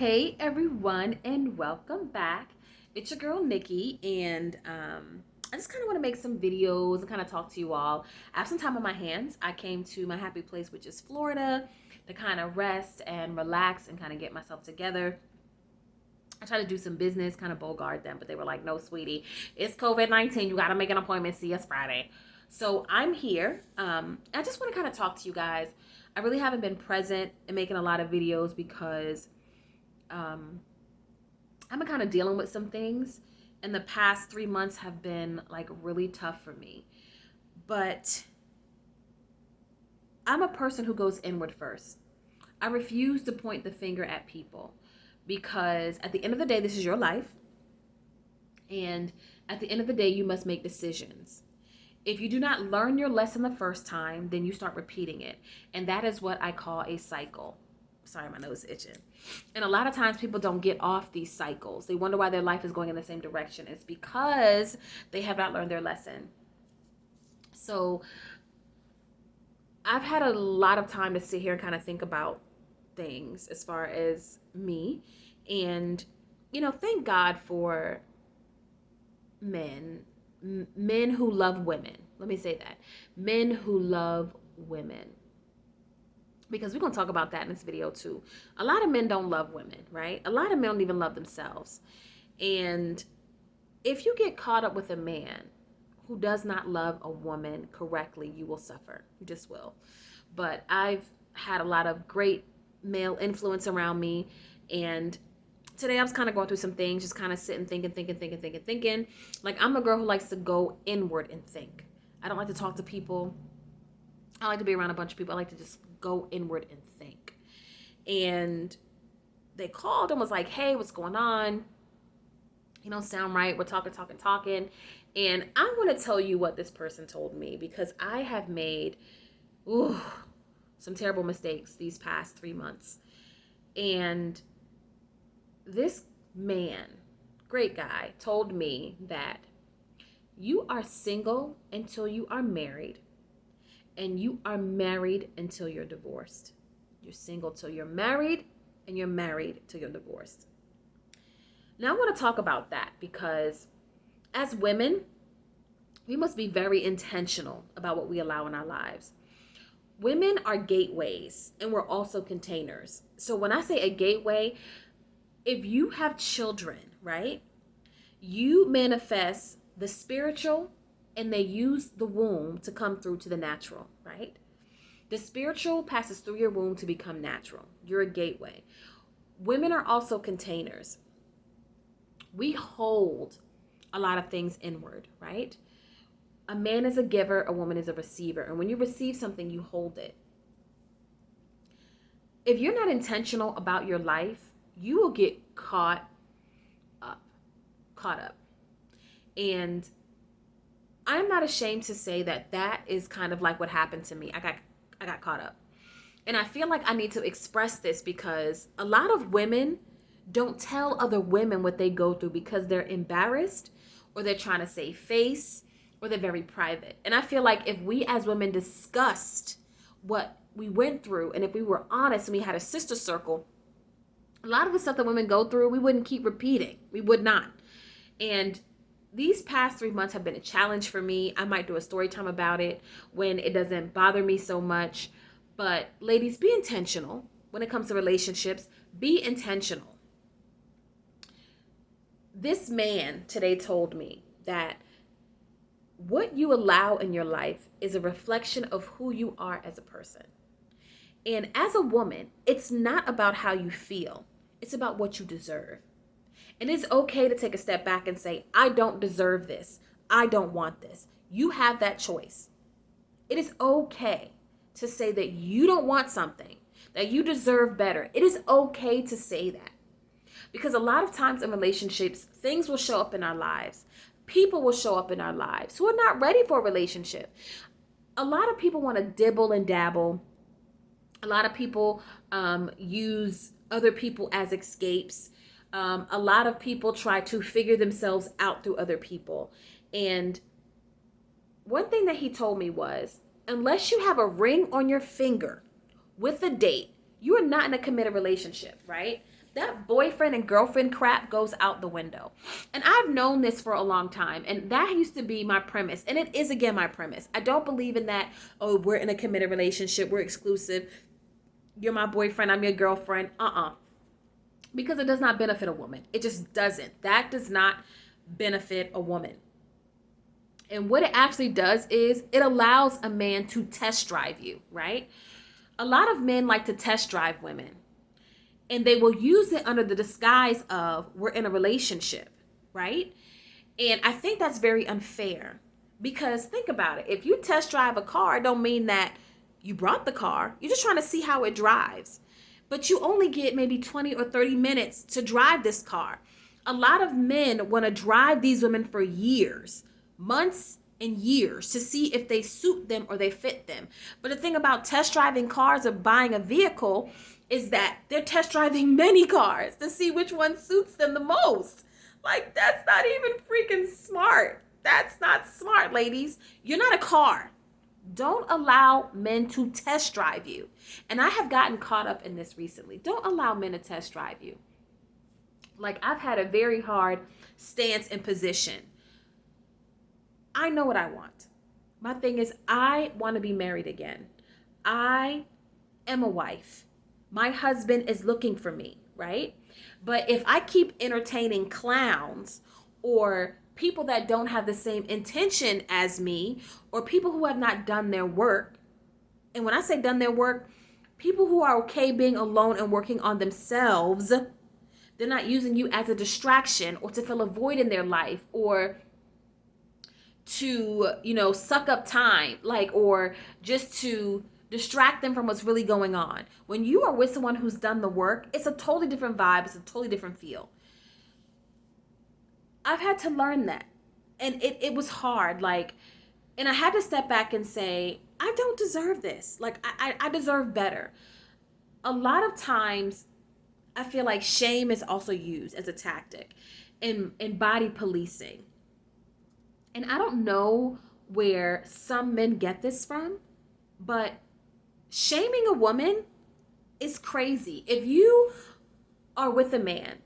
Hey everyone, and welcome back. It's your girl Nikki, and I just kind of want to make some videos and kind of talk to you all. I have some time on my hands. I came to my happy place, which is Florida, to kind of rest and relax and kind of get myself together. I tried to do some business, kind of bogart them, but they were like, "No, sweetie, it's COVID-19. You got to make an appointment. See us Friday." So I'm here. I just want to kind of talk to you guys. I really haven't been present and making a lot of videos because um, I'm kind of dealing with some things, and the past 3 months have been like really tough for me. But I'm a person who goes inward first. I refuse to point the finger at people because at the end of the day, this is your life. And at the end of the day, you must make decisions. If you do not learn your lesson the first time, then you start repeating it. And that is what I call a cycle. Sorry, my nose is itching. And a lot of times people don't get off these cycles. They wonder why their life is going in the same direction. It's because they have not learned their lesson. So I've had a lot of time to sit here and kind of think about things as far as me. And, thank God for men, men who love women. Let me say that. Men who love women, because we're going to talk about that in this video too. A lot of men don't love women, right? A lot of men don't even love themselves. And if you get caught up with a man who does not love a woman correctly, you will suffer. You just will. But I've had a lot of great male influence around me. And today I was kind of going through some things, just kind of sitting, thinking. Like, I'm a girl who likes to go inward and think. I don't like to talk to people. I like to be around a bunch of people. I like to just go inward and think. And they called and was like, "Hey, what's going on? You don't sound right. We're talking. And I want to tell you what this person told me, because I have made some terrible mistakes these past 3 months. And this man, great guy, told me that you are single until you are married, and you are married until you're divorced. You're single till you're married, and you're married till you're divorced." Now I want to talk about that because as women, we must be very intentional about what we allow in our lives. Women are gateways, and we're also containers. So when I say a gateway, if you have children, right, you manifest the spiritual, and they use the womb to come through to the natural, right? The spiritual passes through your womb to become natural. You're a gateway. Women are also containers. We hold a lot of things inward, right? A man is a giver, a woman is a receiver. And when you receive something, you hold it. If you're not intentional about your life, you will get caught up. And I'm not ashamed to say that that is kind of like what happened to me. I got caught up. And I feel like I need to express this because a lot of women don't tell other women what they go through because they're embarrassed, or they're trying to save face, or they're very private. And I feel like if we as women discussed what we went through, and if we were honest and we had a sister circle, a lot of the stuff that women go through, we wouldn't keep repeating. We would not. And these past 3 months have been a challenge for me. I might do a story time about it when it doesn't bother me so much. But ladies, be intentional when it comes to relationships. Be intentional. This man today told me that what you allow in your life is a reflection of who you are as a person. And as a woman, it's not about how you feel. It's about what you deserve. And it's okay to take a step back and say, "I don't deserve this. I don't want this." You have that choice. It is okay to say that you don't want something, that you deserve better. It is okay to say that. Because a lot of times in relationships, things will show up in our lives. People will show up in our lives who are not ready for a relationship. A lot of people want to dibble and dabble. A lot of people use other people as escapes. A lot of people try to figure themselves out through other people. And one thing that he told me was, unless you have a ring on your finger with a date, you are not in a committed relationship, right? That boyfriend and girlfriend crap goes out the window. And I've known this for a long time. And that used to be my premise. And it is again my premise. I don't believe in that, oh, we're in a committed relationship, we're exclusive. You're my boyfriend, I'm your girlfriend. Because it does not benefit a woman. It just doesn't. That does not benefit a woman. And what it actually does is it allows a man to test drive you, right? A lot of men like to test drive women. And they will use it under the disguise of we're in a relationship, right? And I think that's very unfair. Because think about it. If you test drive a car, it don't mean that you brought the car. You're just trying to see how it drives. But you only get maybe 20 or 30 minutes to drive this car. A lot of men want to drive these women for years, months and years, to see if they suit them or they fit them. But the thing about test driving cars or buying a vehicle is that they're test driving many cars to see which one suits them the most. Like, that's not even freaking smart. That's not smart, ladies. You're not a car. Don't allow men to test drive you. And I have gotten caught up in this recently. Don't allow men to test drive you. Like, I've had a very hard stance and position. I know what I want. My thing is, I want to be married again. I am a wife. My husband is looking for me, right? But if I keep entertaining clowns or people that don't have the same intention as me, or people who have not done their work, and when I say done their work, people who are okay being alone and working on themselves, they're not using you as a distraction or to fill a void in their life or to, suck up time, or just to distract them from what's really going on. When you are with someone who's done the work, it's a totally different vibe. It's a totally different feel. I've had to learn that. And it was hard. And I had to step back and say, I don't deserve this. I deserve better. A lot of times, I feel like shame is also used as a tactic in body policing. And I don't know where some men get this from, but shaming a woman is crazy. If you are with a man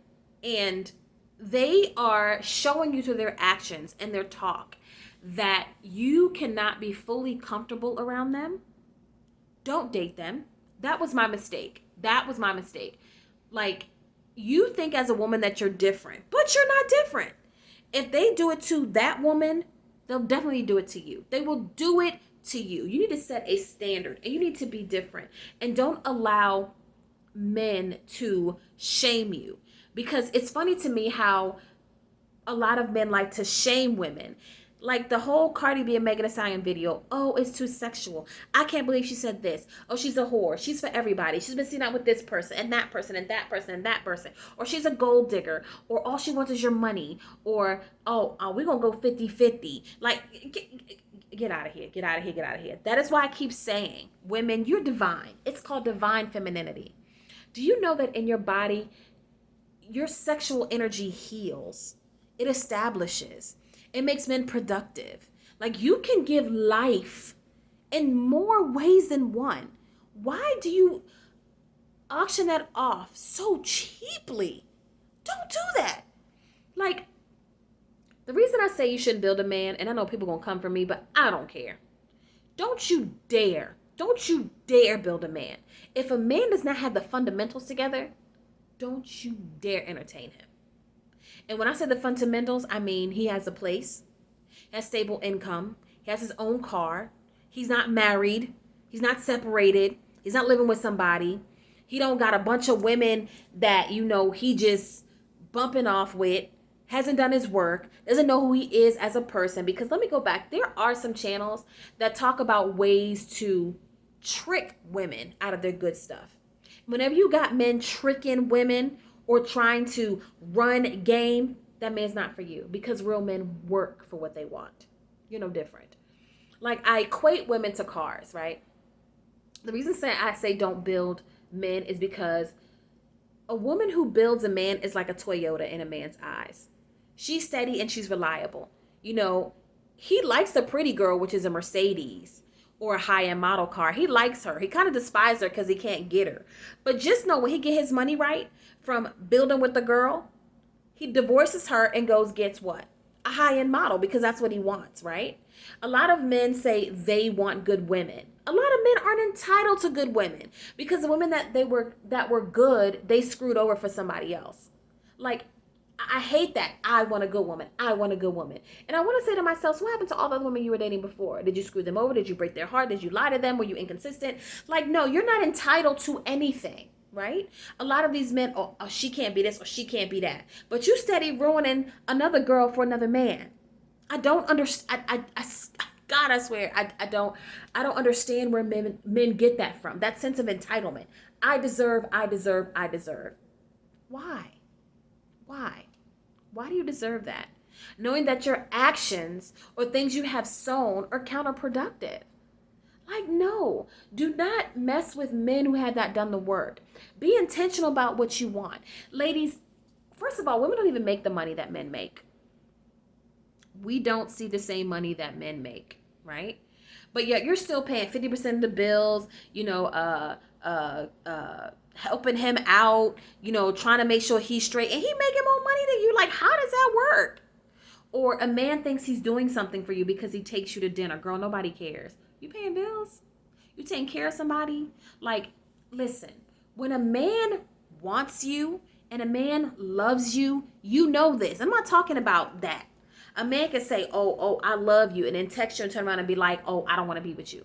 and they are showing you through their actions and their talk that you cannot be fully comfortable around them, don't date them. That was my mistake. You think as a woman that you're different, but you're not different. If they do it to that woman, they'll definitely do it to you. They will do it to you. You need to set a standard and you need to be different. And don't allow men to shame you. Because it's funny to me how a lot of men like to shame women. Like the whole Cardi B and Megan Thee Stallion video. Oh, it's too sexual. I can't believe she said this. Oh, she's a whore. She's for everybody. She's been seen out with this person and that person and that person and that person. Or she's a gold digger. Or all she wants is your money. Or, we're going to go 50-50. Get out of here. Get out of here. Get out of here. That is why I keep saying, women, you're divine. It's called divine femininity. Do you know that in your body, your sexual energy heals? It establishes. It makes men productive. You can give life in more ways than one. Why do you auction that off so cheaply? Don't do that. The reason I say you shouldn't build a man, and I know people gonna come for me, but I don't care. Don't you dare build a man. If a man does not have the fundamentals together, don't you dare entertain him. And when I say the fundamentals, I mean he has a place, he has stable income, he has his own car, he's not married, he's not separated, he's not living with somebody, he don't got a bunch of women that, he just bumping off with, hasn't done his work, doesn't know who he is as a person. Because let me go back, there are some channels that talk about ways to trick women out of their good stuff. Whenever you got men tricking women or trying to run game, that man's not for you. Because real men work for what they want. You're no different. I equate women to cars, right? The reason I say don't build men is because a woman who builds a man is like a Toyota in a man's eyes. She's steady and she's reliable. He likes the pretty girl, which is a Mercedes. or a high-end model car. He likes her. He kind of despises her because he can't get her. But just know when he get his money right from building with the girl, he divorces her and goes gets what? A high-end model, because that's what he wants, right? A lot of men say they want good women. A lot of men aren't entitled to good women because the women that were good, they screwed over for somebody else. Like, I hate that. I want a good woman. I want a good woman. And I want to say to myself, so what happened to all the other women you were dating before? Did you screw them over? Did you break their heart? Did you lie to them? Were you inconsistent? Like, no, you're not entitled to anything, right? A lot of these men, oh, she can't be this or she can't be that. But you steady ruining another girl for another man. I don't understand. God, I swear, I don't understand where men get that from. That sense of entitlement. I deserve. Why? Why do you deserve that? Knowing that your actions or things you have sown are counterproductive. Like, no, do not mess with men who have not done the work. Be intentional about what you want. Ladies, first of all, women don't even make the money that men make. We don't see the same money that men make, right? But yet you're still paying 50% of the bills, helping him out, trying to make sure he's straight, and he making more money than you. Like, how does that work? Or a man thinks he's doing something for you because he takes you to dinner. Girl, nobody cares. You paying bills? You taking care of somebody? Like, listen, when a man wants you and a man loves you, you know this. I'm not talking about that. A man can say, oh, I love you, and then text you and turn around and be like, oh, I don't want to be with you.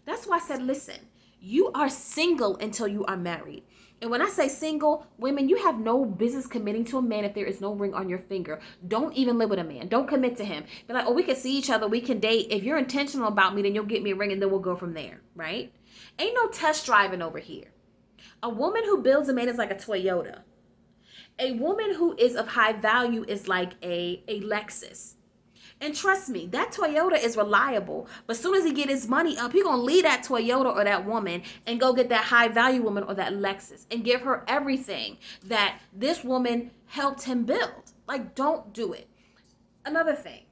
That's why I said, listen, you are single until you are married. And when I say single, women, you have no business committing to a man if there is no ring on your finger. Don't even live with a man. Don't commit to him. Be like, oh, we can see each other. We can date. If you're intentional about me, then you'll get me a ring and then we'll go from there, right? Ain't no test driving over here. A woman who builds a man is like a Toyota. A woman who is of high value is like a Lexus. And trust me, that Toyota is reliable. But as soon as he get his money up, he going to leave that Toyota or that woman and go get that high value woman or that Lexus and give her everything that this woman helped him build. Like, don't do it. Another thing,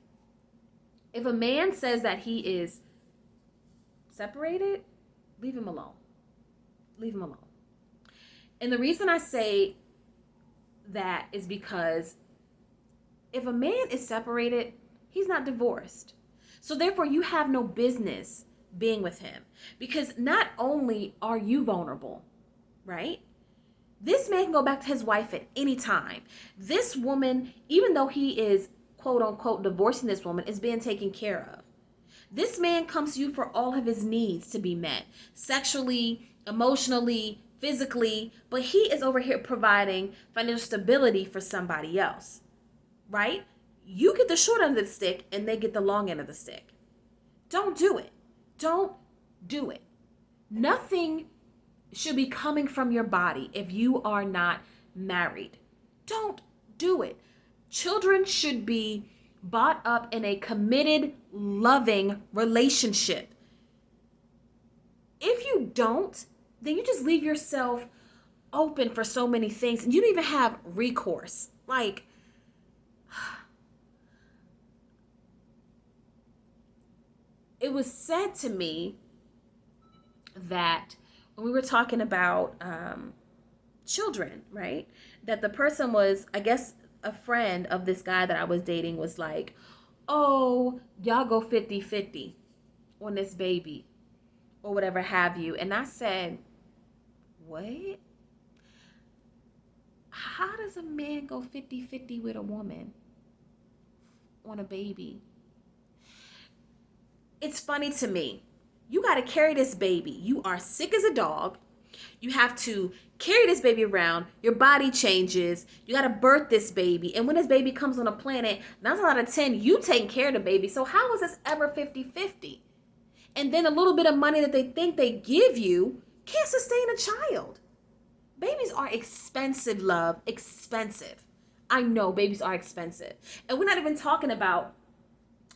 if a man says that he is separated, leave him alone. Leave him alone. And the reason I say that is because if a man is separated, he's not divorced. So therefore, you have no business being with him, because not only are you vulnerable, right? This man can go back to his wife at any time. This woman, even though he is quote unquote divorcing this woman, is being taken care of. This man comes to you for all of his needs to be met, sexually, emotionally, physically, but he is over here providing financial stability for somebody else, right? You get the short end of the stick and they get the long end of the stick. Don't do it. Don't do it. Nothing should be coming from your body if you are not married. Don't do it. Children should be brought up in a committed, loving relationship. If you don't, then you just leave yourself open for so many things and you don't even have recourse. Like, it was said to me that when we were talking about children, right, that the person was, I guess, a friend of this guy that I was dating was like, oh, y'all go 50-50 on this baby or whatever have you. And I said, what? How does a man go 50-50 with a woman on a baby? It's funny to me. You got to carry this baby. You are sick as a dog. You have to carry this baby around. Your body changes. You got to birth this baby. And when this baby comes on a planet, 9 out of 10, you taking care of the baby. So how is this ever 50-50? And then a little bit of money that they think they give you can't sustain a child. Babies are expensive, love. Expensive. I know babies are expensive. And we're not even talking about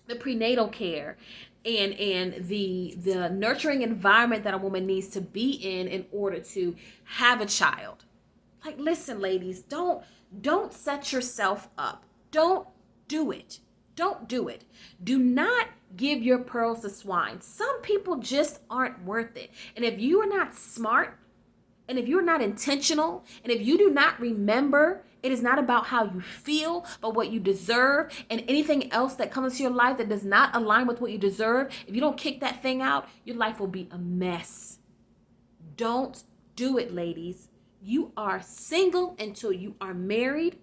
the prenatal care and the nurturing environment that a woman needs to be in order to have a child. Like, listen, ladies, don't set yourself up. Don't do it. Don't do it. Do not give your pearls to swine. Some people just aren't worth it. And if you are not smart, and if you're not intentional, and if you do not remember, it is not about how you feel, but what you deserve, and anything else that comes into your life that does not align with what you deserve, if you don't kick that thing out, your life will be a mess. Don't do it, ladies. You are single until you are married,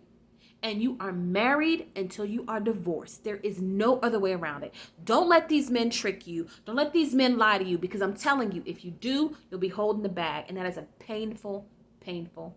and you are married until you are divorced. There is no other way around it. Don't let these men trick you. Don't let these men lie to you, because I'm telling you, if you do, you'll be holding the bag, and that is a painful, painful